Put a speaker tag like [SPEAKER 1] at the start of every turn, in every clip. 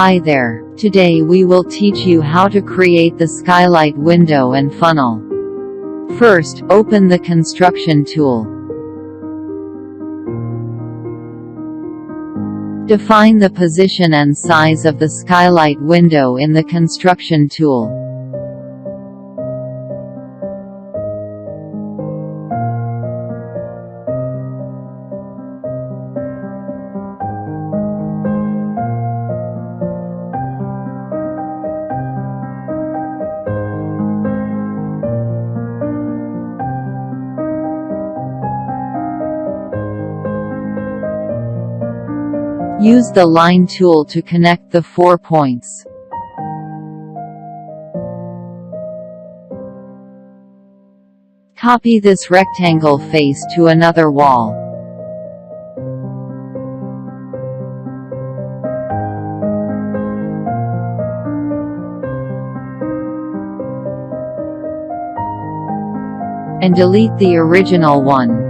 [SPEAKER 1] Hi there. Today we will teach you how to create the skylight window and funnel. First, open the construction tool. Define the position and size of the skylight window in the construction tool. Use the line tool to connect the 4 points. Copy this rectangle face to another wall. And delete the original one.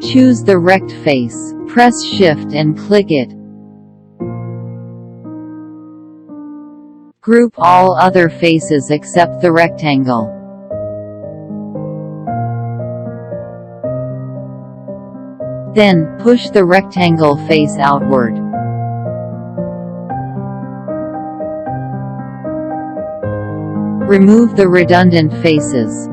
[SPEAKER 1] Choose the rect face, press Shift and click it. Group all other faces except the rectangle. Then, push the rectangle face outward. Remove the redundant faces.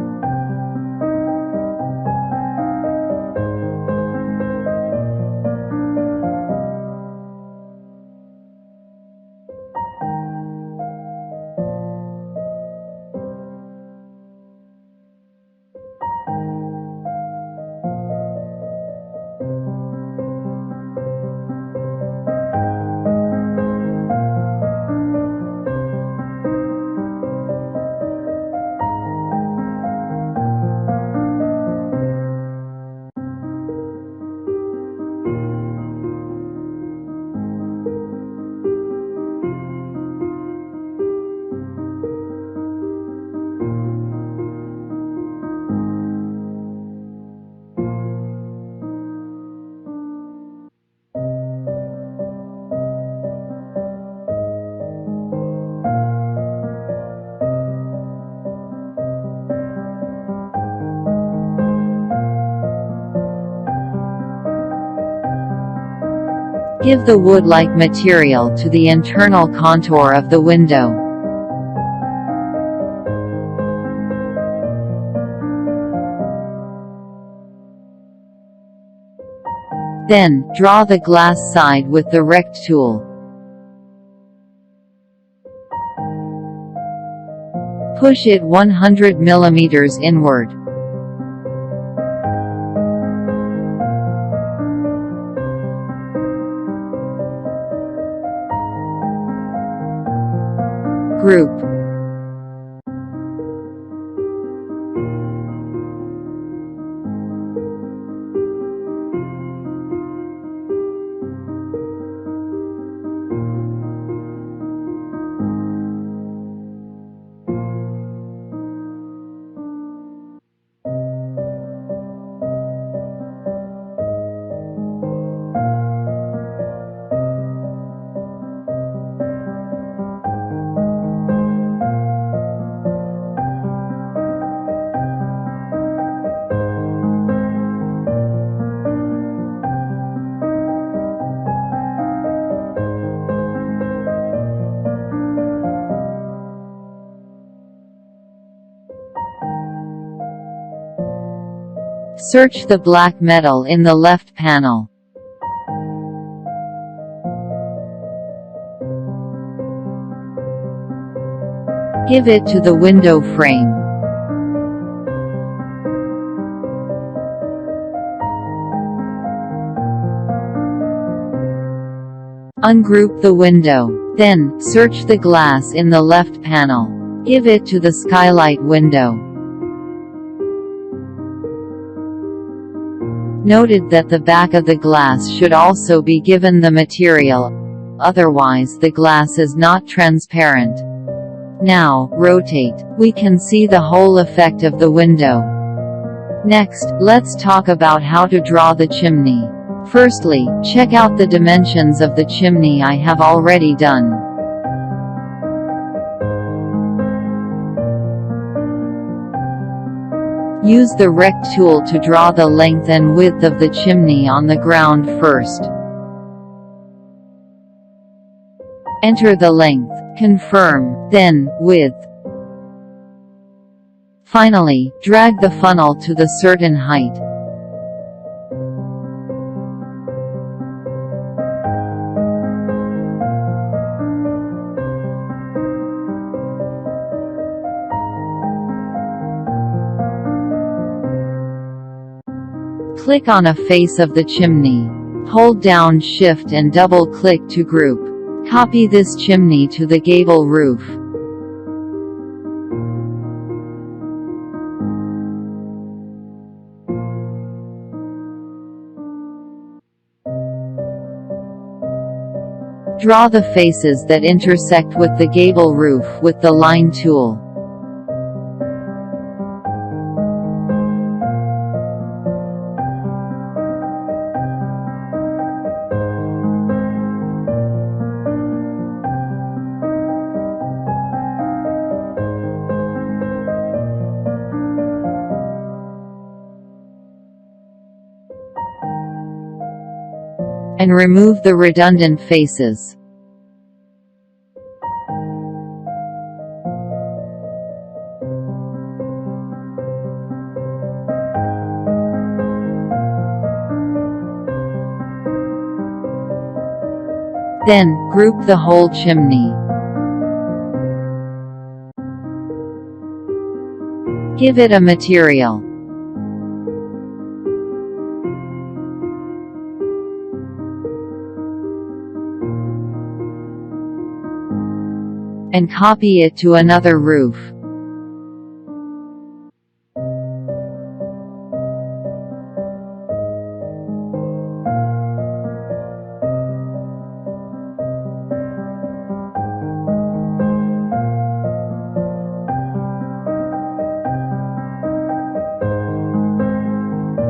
[SPEAKER 1] Give the wood-like material to the internal contour of the window. Then, draw the glass side with the rect tool. Push it 100 mm inward. Group. Search the black metal in the left panel. Give it to the window frame. Ungroup the window. Then, search the glass in the left panel. Give it to the skylight window. Noted that the back of the glass should also be given the material, otherwise the glass is not transparent. Now, rotate. We can see the whole effect of the window. Next, let's talk about how to draw the chimney. Firstly, check out the dimensions of the chimney I have already done. Use the rect tool to draw the length and width of the chimney on the ground first. Enter the length, confirm, then, width. Finally, drag the funnel to the certain height. Click on a face of the chimney. Hold down Shift and double-click to group. Copy this chimney to the gable roof. Draw the faces that intersect with the gable roof with the line tool. And remove the redundant faces. Then, group the whole chimney. Give it a material. And copy it to another roof.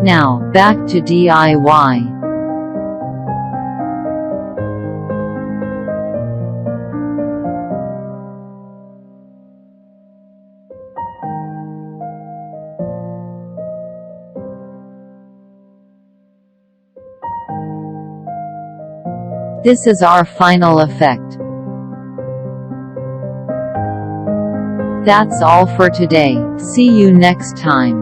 [SPEAKER 1] Now, back to DIY. This is our final effect. That's all for today. See you next time.